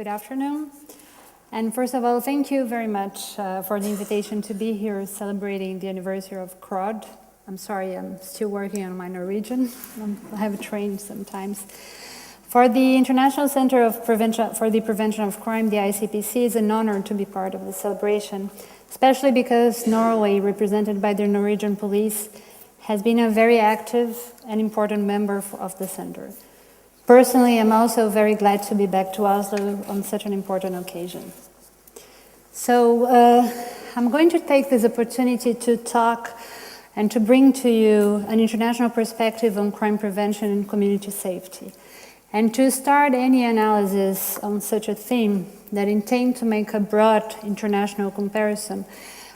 Good afternoon. And first of all, thank you very much for the invitation to be here celebrating the anniversary of CROD. I'm sorry, I'm still working on my Norwegian. I have a train sometimes. For the International Center for the Prevention of Crime, the ICPC, is an honor to be part of the celebration, especially because Norway, represented by the Norwegian police, has been a very active and important member of the center. Personally, I'm also very glad to be back to Oslo on such an important occasion. So I'm going to take this opportunity to talk and to bring to you an international perspective on crime prevention and community safety. And to start any analysis on such a theme that intend to make a broad international comparison,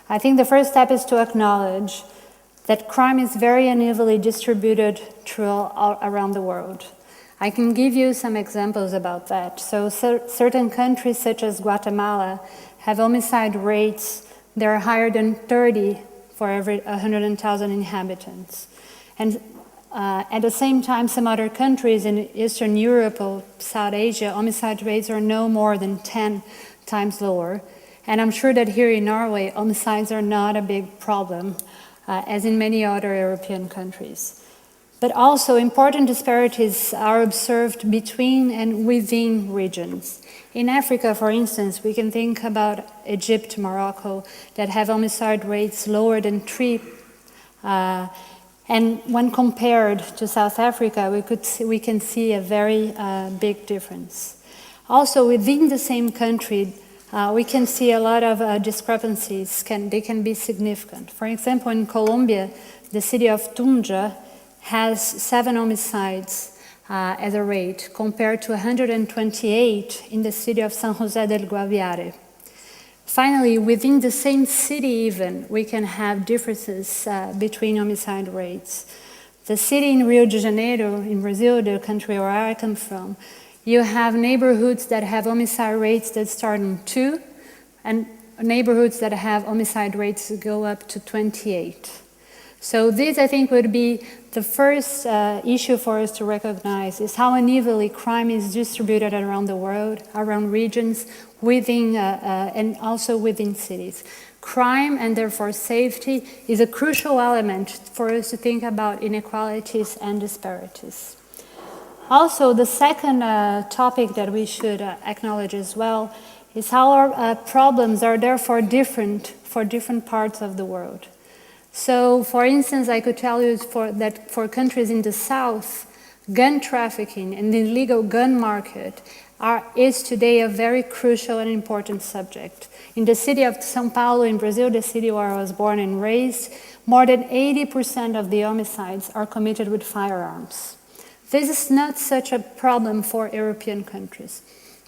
I think the first step is to acknowledge that crime is very unevenly distributed around the world. I can give you some examples about that. So certain countries such as Guatemala have homicide rates that are higher than 30 for every 100,000 inhabitants. And at the same time, some other countries in Eastern Europe or South Asia, homicide rates are no more than 10 times lower. And I'm sure that here in Norway, homicides are not a big problem, as in many other European countries. But also important disparities are observed between and within regions. In Africa, for instance, we can think about Egypt, Morocco, that have homicide rates lower than 3. And when compared to South Africa, we can see a very big difference. Also, within the same country, we can see a lot of discrepancies. They can be significant. For example, in Colombia, the city of Tunja has 7 homicides as a rate, compared to 128 in the city of San Jose del Guaviare. Finally, within the same city even, we can have differences between homicide rates. The city in Rio de Janeiro, in Brazil, the country where I come from, you have neighborhoods that have homicide rates that start on 2, and neighborhoods that have homicide rates that go up to 28. So this, I think, would be the first issue for us to recognize, is how unevenly crime is distributed around the world, around regions, within and also within cities. Crime, and therefore safety, is a crucial element for us to think about inequalities and disparities. Also, the second topic that we should acknowledge as well is how our problems are therefore different for different parts of the world. So, for instance, I could tell you that for countries in the south, gun trafficking and the illegal gun market is today a very crucial and important subject. In the city of São Paulo in Brazil, the city where I was born and raised, more than 80% of the homicides are committed with firearms. This is not such a problem for European countries.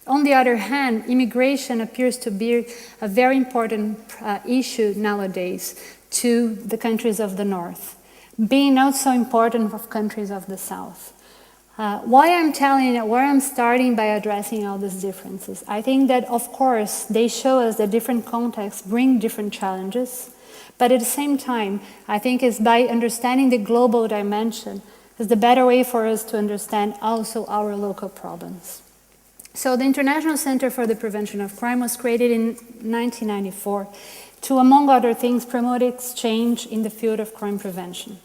On the other hand, immigration appears to be a very important issue nowadays to the countries of the north, being not so important for countries of the south. Why I'm starting by addressing all these differences? I think that, of course, they show us that different contexts bring different challenges, but at the same time, I think it's by understanding the global dimension is the better way for us to understand also our local problems. So the International Center for the Prevention of Crime was created in 1994 to, among other things, promote exchange in the field of crime prevention.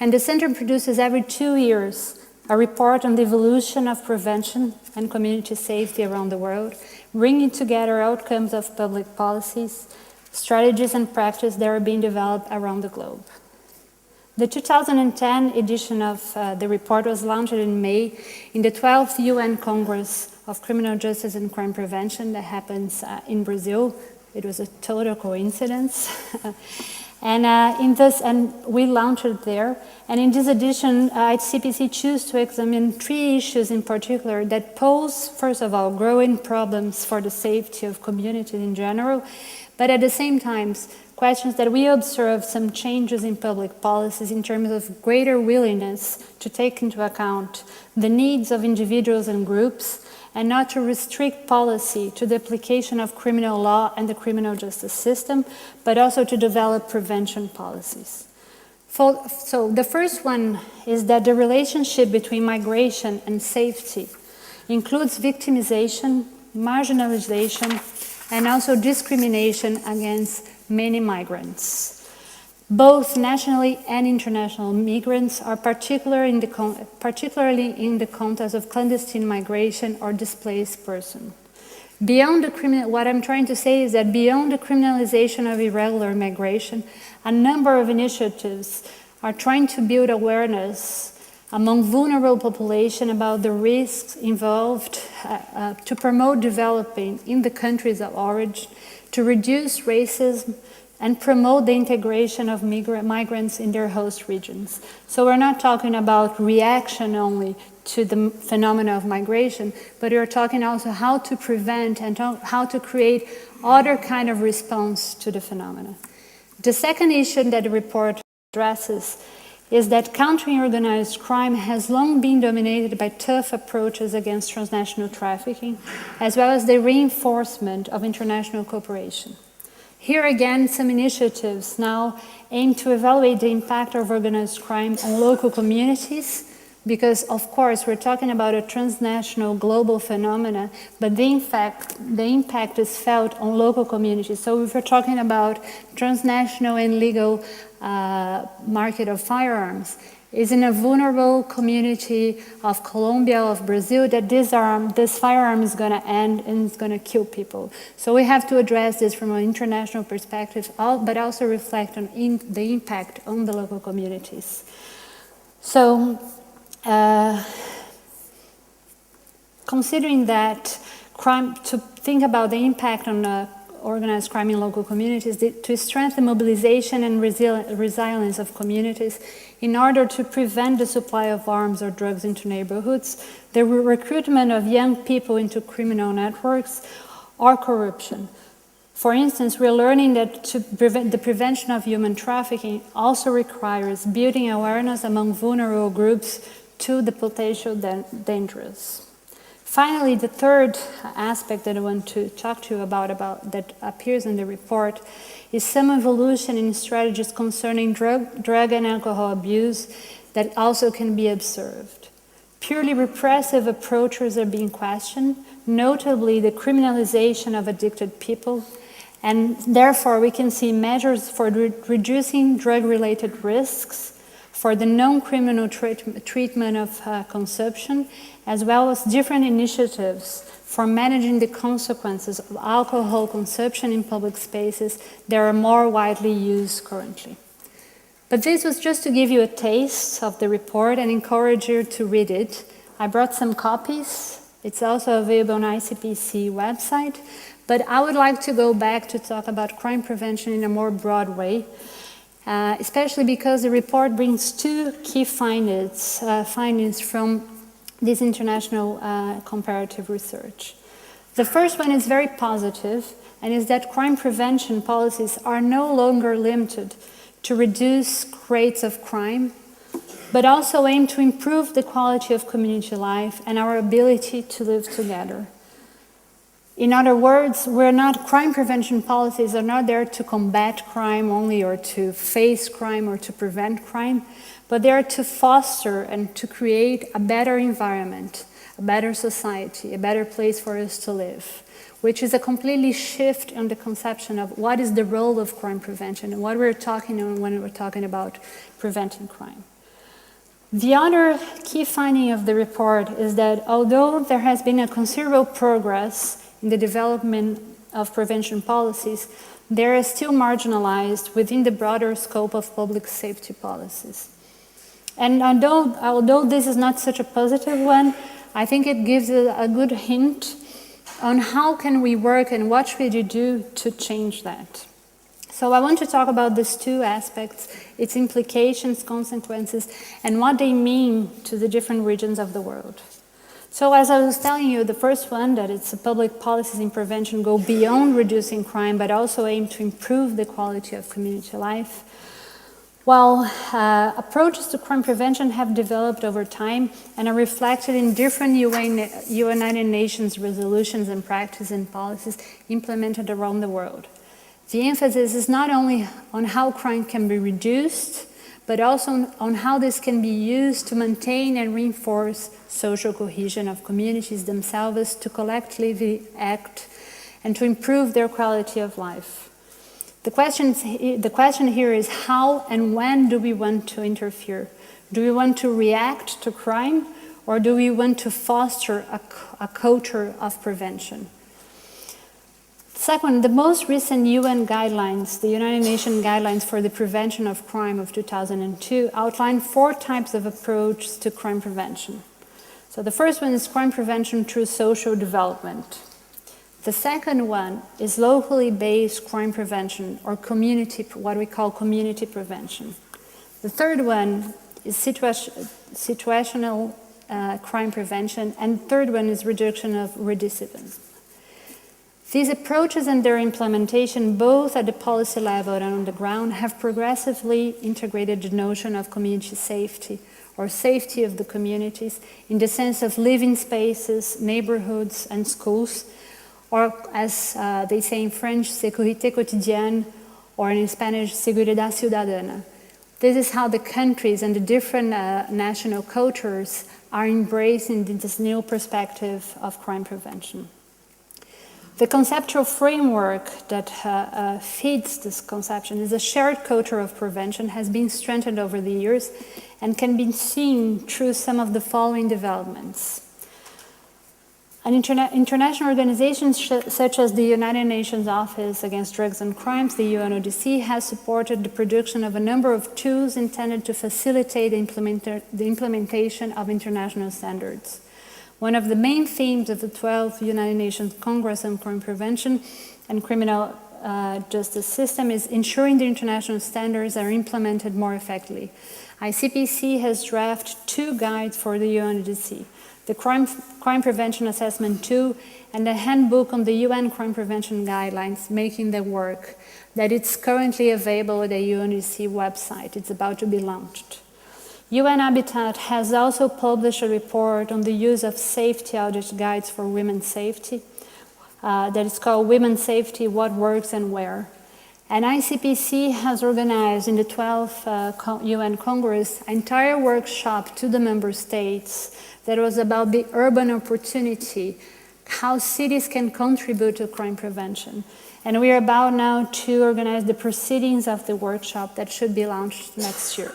And the center produces every 2 years a report on the evolution of prevention and community safety around the world, bringing together outcomes of public policies, strategies and practice that are being developed around the globe. The 2010 edition of the report was launched in May in the 12th UN Congress of Criminal Justice and Crime Prevention that happens in Brazil. It was a total coincidence. And we launched it there. And in this edition, ICPC chose to examine 3 issues in particular that pose, first of all, growing problems for the safety of communities in general, but at the same time, questions that we observe some changes in public policies in terms of greater willingness to take into account the needs of individuals and groups, and not to restrict policy to the application of criminal law and the criminal justice system, but also to develop prevention policies. So the first one is that the relationship between migration and safety includes victimization, marginalization, and also discrimination against many migrants. Both nationally and international migrants are particularly in the context of clandestine migration or displaced person. What I'm trying to say is that beyond the criminalization of irregular migration, a number of initiatives are trying to build awareness among vulnerable population about the risks involved to promote developing in the countries of origin, to reduce racism, and promote the integration of migrants in their host regions. So we're not talking about reaction only to the phenomena of migration, but we're talking also how to prevent and how to create other kind of response to the phenomena. The second issue that the report addresses is that countering organized crime has long been dominated by tough approaches against transnational trafficking, as well as the reinforcement of international cooperation. Here again, some initiatives now aim to evaluate the impact of organized crime on local communities, because of course we're talking about a transnational global phenomena, but the impact is felt on local communities. So if we're talking about transnational and legal market of firearms, is in a vulnerable community of Colombia, of Brazil, that this firearm is going to end and it's going to kill people. So we have to address this from an international perspective, but also reflect on the impact on the local communities. So, considering that crime, to think about the impact on organized crime in local communities, to strengthen mobilization and resilience of communities in order to prevent the supply of arms or drugs into neighborhoods, the recruitment of young people into criminal networks, or corruption. For instance, we're learning that the prevention of human trafficking also requires building awareness among vulnerable groups to the potential dangerous. Finally, the third aspect that I want to talk to you about that appears in the report is some evolution in strategies concerning drug and alcohol abuse that also can be observed. Purely repressive approaches are being questioned, notably the criminalization of addicted people, and therefore we can see measures for reducing drug-related risks, for the non-criminal treatment of consumption, as well as different initiatives for managing the consequences of alcohol consumption in public spaces that are more widely used currently. But this was just to give you a taste of the report and encourage you to read it. I brought some copies. It's also available on ICPC website. But I would like to go back to talk about crime prevention in a more broad way, especially because the report brings two key findings from this international comparative research. The first one is very positive, and is that crime prevention policies are no longer limited to reduce rates of crime, but also aim to improve the quality of community life and our ability to live together. In other words, crime prevention policies are not there to combat crime only, or to face crime, or to prevent crime, but they are to foster and to create a better environment, a better society, a better place for us to live, which is a completely shift in the conception of what is the role of crime prevention and what we're talking about when we're talking about preventing crime. The other key finding of the report is that although there has been a considerable progress in the development of prevention policies, they are still marginalized within the broader scope of public safety policies. And although this is not such a positive one, I think it gives a good hint on how can we work and what should we do to change that. So I want to talk about these two aspects, its implications, consequences, and what they mean to the different regions of the world. So as I was telling you, the first one, that it's public policies in prevention go beyond reducing crime, but also aim to improve the quality of community life. While approaches to crime prevention have developed over time and are reflected in different United Nations resolutions and practices and policies implemented around the world. The emphasis is not only on how crime can be reduced, but also on how this can be used to maintain and reinforce social cohesion of communities themselves, to collectively act and to improve their quality of life. The question here is how and when do we want to interfere? Do we want to react to crime, or do we want to foster a culture of prevention? Second, the most recent UN guidelines, the United Nations Guidelines for the Prevention of Crime of 2002, outline 4 types of approach to crime prevention. So the first one is crime prevention through social development. The second one is locally based crime prevention, or what we call community prevention. The third one is situational crime prevention, and the third one is reduction of recidivism. These approaches and their implementation, both at the policy level and on the ground, have progressively integrated the notion of community safety, or safety of the communities, in the sense of living spaces, neighborhoods, and schools, or as they say in French, sécurité quotidienne, or in Spanish, seguridad ciudadana. This is how the countries and the different national cultures are embracing this new perspective of crime prevention. The conceptual framework that feeds this conception is a shared culture of prevention, has been strengthened over the years, and can be seen through some of the following developments. International organizations such as the United Nations Office Against Drugs and Crimes, the UNODC, has supported the production of a number of tools intended to facilitate the implementation of international standards. One of the main themes of the 12th United Nations Congress on Crime Prevention and Criminal Justice System is ensuring the international standards are implemented more effectively. ICPC has drafted 2 guides for the UNODC, the Crime Prevention Assessment 2 and the Handbook on the UN Crime Prevention Guidelines, making the work that it's currently available at the UNODC website. It's about to be launched. UN Habitat has also published a report on the use of safety audit guides for women's safety that is called Women's Safety, What Works and Where. And ICPC has organized in the 12th UN Congress an entire workshop to the member states that was about the urban opportunity, how cities can contribute to crime prevention. And we are about now to organize the proceedings of the workshop that should be launched next year.